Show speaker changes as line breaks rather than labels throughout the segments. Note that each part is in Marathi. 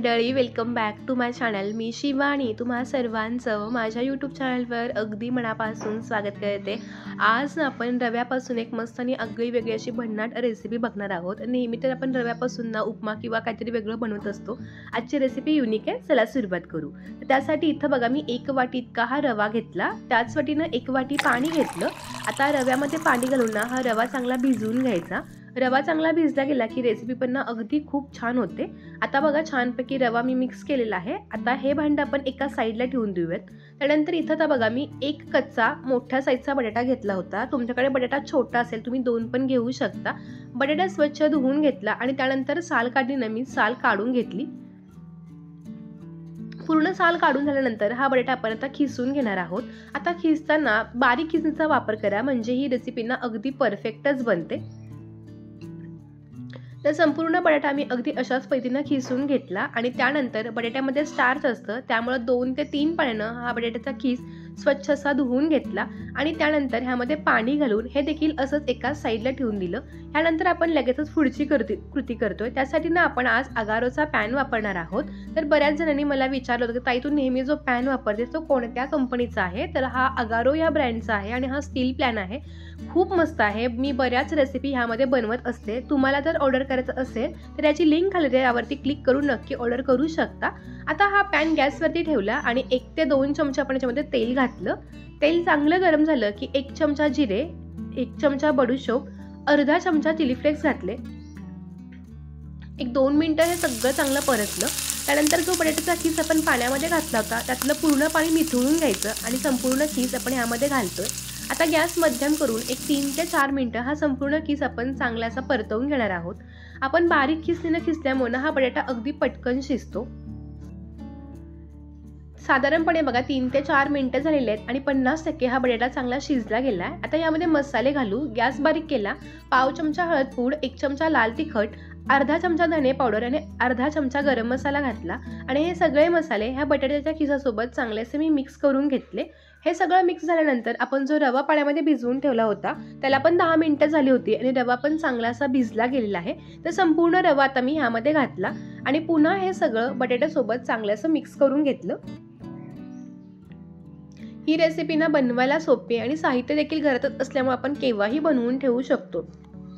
मंडळी, welcome back to my channel. मी शिवानी तुम्हा सर्वांचं माझ्या यूट्यूब चॅनलवर अगदी मनापासून स्वागत करते। आज आपण रव्यापासून एक मस्त आणि आगळी वेगळी अशी भन्नाट रेसिपी बघणार आहोत। नेहमी तर आपण रव्यापासून ना उपमा किंवा काहीतरी वेगळं बनवत असतो। आजची रेसिपी युनिक आहे, चला सुरुवात करू। त्यासाठी इथं बघा मी 1 वाटी इतका हा रवा घेतला, त्याच वाटीनं 1 वाटी पाणी घेतलं। आता रव्यामध्ये पाणी घालून ना हा रवा चांगला भिजवून घ्यायचा। रवा चांगला भिजला गेला की रेसिपी पण ना अगदी खूप छान होते। आता बघा छानपैकी रवा मी मिक्स केलेला आहे। आता हे भांड आपण एका साईडला ठेवून देऊयात। त्यानंतर इथं आता बघा मी एक कच्चा मोठ्या साईजचा बटाटा घेतला होता। तुमच्याकडे बटाटा छोटा असेल तुम्ही 2 पण घेऊ शकता। बटाटा स्वच्छ धुवून घेतला आणि त्यानंतर साल काढली ना मी साल काढून घेतली। पूर्ण साल काढून झाल्यानंतर हा बटाटा आपण आता खिसून घेणार आहोत। आता खिसताना बारीक खिसणीचा वापर करा, म्हणजे ही रेसिपी ना अगदी परफेक्टच बनते। तर संपूर्ण बटाटा मी अगदी अशाच पद्धतीने खिसून घेतला आणि त्यानंतर बटाट्यामध्ये स्टार्च असतं, त्यामुळे 2 ते 3 पाण्यानं हा बटाट्याचा खिस स्वच्छ असा धुवून घेतला आणि त्यानंतर ह्यामध्ये पाणी घालून हे देखील असंच एका साईडला ठेवून दिलं। त्यानंतर आपण लगेचच पुढची कृती करतोय। त्यासाठी ना आपण आज अगारोचा पॅन वापरणार आहोत। तर बऱ्याच जणांनी मला विचारलं होतं की ताई तू नेहमी जो पॅन वापरते तो कोणत्या कंपनीचा आहे? तर हा अगारो या ब्रँडचा आहे आणि हा स्टील पॅन आहे। खूप मस्त आहे। मी बऱ्याच रेसिपी ह्यामध्ये बनवत असते। तुम्हाला जर ऑर्डर करायचं असेल तर याची लिंक खाली आहे, यावरती क्लिक करून नक्की ऑर्डर करू शकता। आता हा पॅन गॅसवरती ठेवला आणि 1 ते 2 चमचे आपण याच्यामध्ये तेल घातलं। तेल चांगलं गरम झालं की 1 चमचा जिरे, 1 चमचा बडीशोप, अर्धा चमचा चिली फ्लेक्स घातले। 1-2 मिनिटं हे सगळं चांगलं परतलं। त्यानंतर जो बटाट्याचा खीस आपण पाण्यामध्ये घातला होता त्यातलं पूर्ण पाणी निथळून घ्यायचं आणि संपूर्ण खीस आपण ह्यामध्ये घालतोय। आता गॅस मध्यम करून 3 ते 4 मिनिटं हा संपूर्ण खीस आपण चांगला असा परतवून घेणार आहोत। आपण बारीक खिसणीने खिसल्यामुळे हा बटाटा अगदी पटकन शिजतो। साधारणपणे बघा 3 ते 4 मिनिटं झालेले आहेत आणि 50% हा बटाटा चांगला शिजला गेलाय। आता यामध्ये मसाले घालू। गॅस बारीक केला, पाव चमचा हळद पूड, 1 चमचा लाल तिखट, अर्धा चमचा धने पावडर आणि अर्धा चमचा गरम मसाला घातला आणि हे सगळे मसाले ह्या बटाट्याच्या खिसासोबत चांगलेसे मी मिक्स करून घेतले। हे सगळं मिक्स झाल्यानंतर आपण जो रवा पाण्यामध्ये भिजवून ठेवला होता त्याला पण 10 मिनिटं झाली होती आणि रवा पण चांगला असा भिजला गेलेला आहे। तर संपूर्ण रवा आता मी ह्यामध्ये घातला आणि पुन्हा हे सगळं बटाट्यासोबत चांगलं असं मिक्स करून घेतलं। ही रेसिपी ना बनवायला सोपी आणि साहित्य देखील घरातच असल्यामुळे आपण केव्हाही बनवून ठेवू शकतो।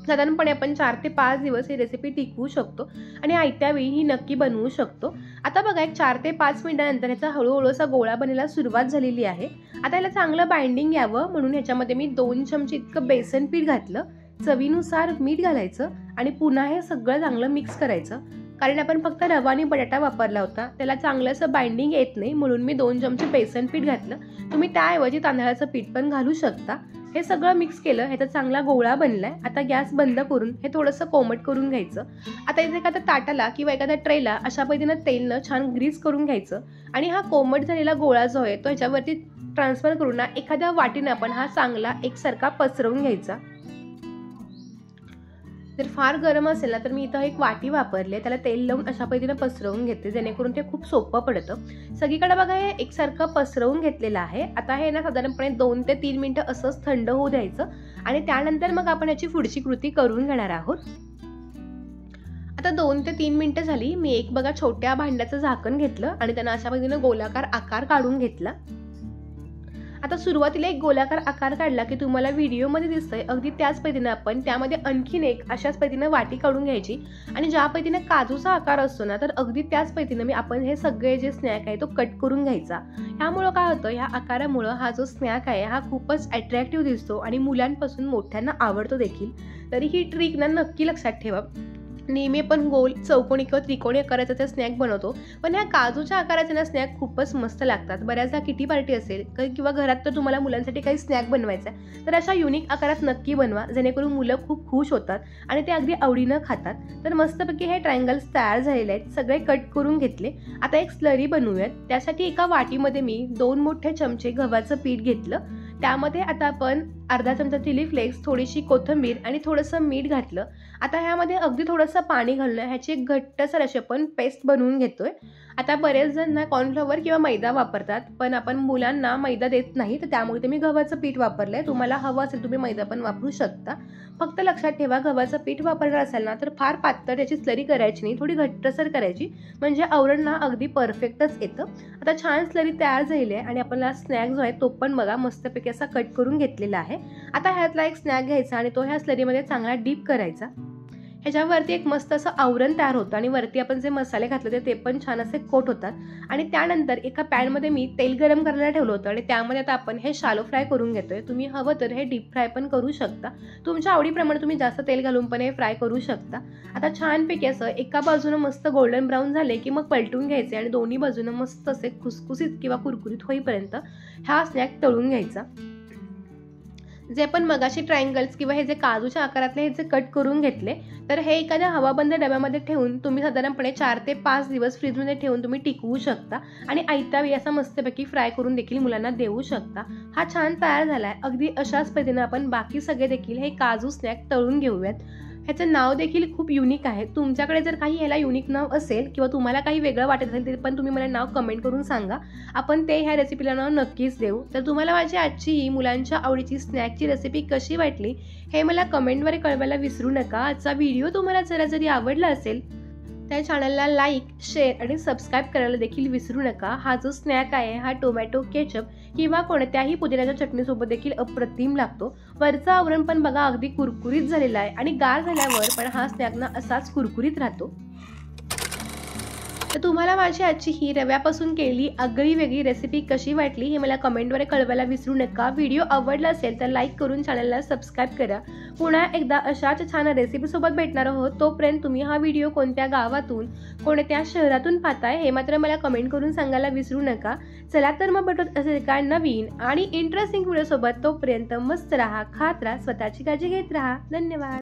साधारणपणे आपण 4 ते 5 दिवस ही रेसिपी टिकवू शकतो आणि आयत्या वेळी ही नक्की बनवू शकतो। आता बघा 4 ते 5 मिनिटांनंतर ह्याचा हळूहळू असा गोळा बनायला सुरुवात झालेली आहे। आता याला चांगलं बाइंडिंग यावं म्हणून ह्याच्यामध्ये मी 2 चमचे इतकं बेसन पीठ घातलं। चवीनुसार मीठ घालायचं आणि पुन्हा हे सगळं चांगलं मिक्स करायचं, कारण आपण फक्त रवा आणि बटाटा वापरला होता, त्याला चांगलं असं बाइंडिंग येत नाही म्हणून मी 2 चमचे बेसन पीठ घातलं। तुम्ही त्याऐवजी तांदळाचं पीठ पण घालू शकता। हे सगळं मिक्स केलं, ह्याचा चांगला गोळा बनलाय। आता गॅस बंद करून हे थोडंसं कोमट करून घ्यायचं। आता इथे एखाद्या ताटाला किंवा एखाद्या ट्रेला अशा पद्धतीनं तेलनं छान ग्रीस करून घ्यायचं आणि हा कोमट झालेला गोळा जो आहे तो ह्याच्यावरती ट्रान्सफर करून ना एखाद्या वाटीने आपण हा चांगला एकसारखा पसरवून घ्यायचा। जर फार गरम असेल ना तर मी इथं एक वाटी वापरले, त्याला तेल लावून अशा पद्धतीने पसरवून घेते जेणेकरून ते खूप सोपं पडतं। सगळीकडे बघा हे एकसारखं पसरवून घेतलेलं आहे। आता हे ना साधारणपणे 2 ते 3 मिनिटं असंच थंड होऊ द्यायचं आणि त्यानंतर मग आपण याची पुढची कृती करून घेणार आहोत। आता 2 ते 3 मिनिटं झाली। मी एक बघा छोट्या भांड्याचं झाकण घेतलं आणि त्यांना अशा पद्धतीने गोलाकार आकार काढून घेतला। आता सुरुवातीला एक गोलाकार आकार काढला की तुम्हाला व्हिडिओमध्ये दिसतंय अगदी त्याच पद्धतीने आपण त्यामध्ये आणखीन एक अशाच पद्धतीने वाटी काढून घ्यायची आणि ज्या पद्धतीने काजूचा आकार असतो ना तर अगदी त्याच पद्धतीने आपण हे सगळे जे स्नॅक आहे तो कट करून घ्यायचा। ह्यामुळं काय होतं, ह्या आकारामुळं हा जो स्नॅक आहे हा खूपच अट्रॅक्टिव्ह दिसतो आणि मुलांपासून मोठ्यांना आवडतो देखील। तरी ही ट्रिक ना नक्की लक्षात ठेवा। नेहमी आपण गोल, चौकोनी किंवा त्रिकोणी आकाराचा ते स्नॅक बनवतो, पण ह्या काजूच्या आकाराचे ना स्नॅक खूपच मस्त लागतात। बऱ्याचदा किटी पार्टी असेल किंवा घरात तर तुम्हाला मुलांसाठी काही स्नॅक बनवायचा आहे तर अशा युनिक आकारात नक्की बनवा, जेणेकरून मुलं खूप खुश होतात आणि ते अगदी आवडीनं खातात। तर मस्तपैकी हे ट्रायंगल्स तयार झालेले आहेत, सगळे कट करून घेतले। आता एक स्लरी बनवूयात। त्यासाठी एका वाटीमध्ये मी 2 मोठे चमचे गव्हाचं पीठ घेतलं। त्यामध्ये आता आपण अर्धा चमचा चिली फ्लेक्स, थोडीशी कोथिंबीर आणि थोडंसं मीठ घातलं। आता ह्यामध्ये अगदी थोडंसं पाणी घालून ह्याची एक घट्टसर अशी आपण पेस्ट बनवून घेतोय। आता बरेच जण ना कॉर्नफ्लॉवर किंवा मैदा वापरतात, पण आपण मुलांना मैदा देत नाही, तर त्यामुळे मी गव्हाचं पीठ वापरलंय. तुम्हाला हवं असेल तुम्ही मैदा पण वापरू शकता. फक्त लक्षात ठेवा, गव्हाचं पीठ वापरणार असाल ना तर फार पातळ त्याची स्लरी करायची नाही, थोडी घट्टसर करायची, म्हणजे आवरण ना अगदी परफेक्टच येतं. आता छान स्लरी तयार झाली आहे आणि आपल्याला स्नॅक जो आहे तो पण बघा मस्तपैकी असा कट करून घेतलेला आहे. आता ह्यातला एक स्नॅक घ्यायचा आणि तो ह्या स्लरीमध्ये चांगला डीप करायचा. ह्याच्यावरती एक मस्त असं आवरण तयार होतं आणि वरती आपण जे मसाले घातले ते पण छान असे कोट होतात. आणि त्यानंतर एका पॅनमध्ये मी तेल गरम करायला ठेवलं होतं आणि त्यामध्ये आता आपण हे शालो फ्राय करून घेतोय. तुम्ही हवं तर हे डीप फ्राय पण करू शकता, तुमच्या आवडीप्रमाणे तुम्ही जास्त तेल घालून पण हे फ्राय करू शकता. आता छानपैकी असं एका बाजूनं मस्त गोल्डन ब्राऊन झाले की मग पलटून घ्यायचे आणि दोन्ही बाजूनं मस्त असे खुसखुसीत किंवा कुरकुरीत होईपर्यंत हा स्नॅक तळून घ्यायचा. जे पण मगाशी ट्रायंगल्स किंवा हे जे काजूच्या आकारातले हे जे कट करून घेतले, तर हे एखाद्या हवाबंद डब्यामध्ये ठेवून तुम्ही साधारणपणे 4 ते 5 दिवस फ्रीजमध्ये ठेवून तुम्ही टिकवू शकता आणि आयत्या वेळी असा मस्तपैकी फ्राय करून देखील मुलांना देऊ शकता. हा छान तयार झालाय. अगदी अशाच पद्धतीने आपण बाकी सगळे देखील हे काजू स्नॅक तळून घेऊयात. ह्याचं नाव देखील खूप युनिक आहे. तुमच्याकडे जर काही ह्याला युनिक नाव असेल किंवा तुम्हाला काही वेगळं वाटत असेल ते पण तुम्ही मला नाव कमेंट करून सांगा, आपण ते ह्या रेसिपीला नाव नक्कीच देऊ. तर तुम्हाला माझी आजची ही मुलांच्या आवडीची स्नॅकची रेसिपी कशी वाटली हे मला कमेंटद्वारे कळवायला विसरू नका. आजचा व्हिडिओ तुम्हाला जरी आवडला असेल त्या चॅनलला लाईक, शेअर आणि सबस्क्राईब करायला देखील विसरू नका. हा जो स्नॅक आहे हा टोमॅटो केचप किंवा कोणत्याही पुदिन्याच्या चटणीसोबत देखील अप्रतिम लागतो. वरचं आवरण पण बघा अगदी कुरकुरीत झालेलं आहे आणि गार झाल्यावर पण हा स्नॅक ना असाच कुरकुरीत राहतो. तर तुम्हाला माझी आजची ही रव्यापासून केलेली आगळी वेगळी रेसिपी कशी वाटली हे मला कमेंटद्वारे कळवायला विसरू नका. व्हिडिओ आवडला असेल तर लाईक करून चॅनलला सबस्क्राईब करा. पुन्हा एकदा अशाच छान रेसिपीसोबत भेटणार आहोत. तोपर्यंत तुम्ही हा व्हिडिओ कोणत्या गावातून कोणत्या शहरातून पाहताय हे मात्र मला कमेंट करून सांगायला विसरू नका. चला तर मग भेटत असेल का नवीन आणि इंटरेस्टिंग व्हिडिओसोबत. तोपर्यंत मस्त राहा, खात राहा, स्वतःची काळजी घेत राहा. धन्यवाद.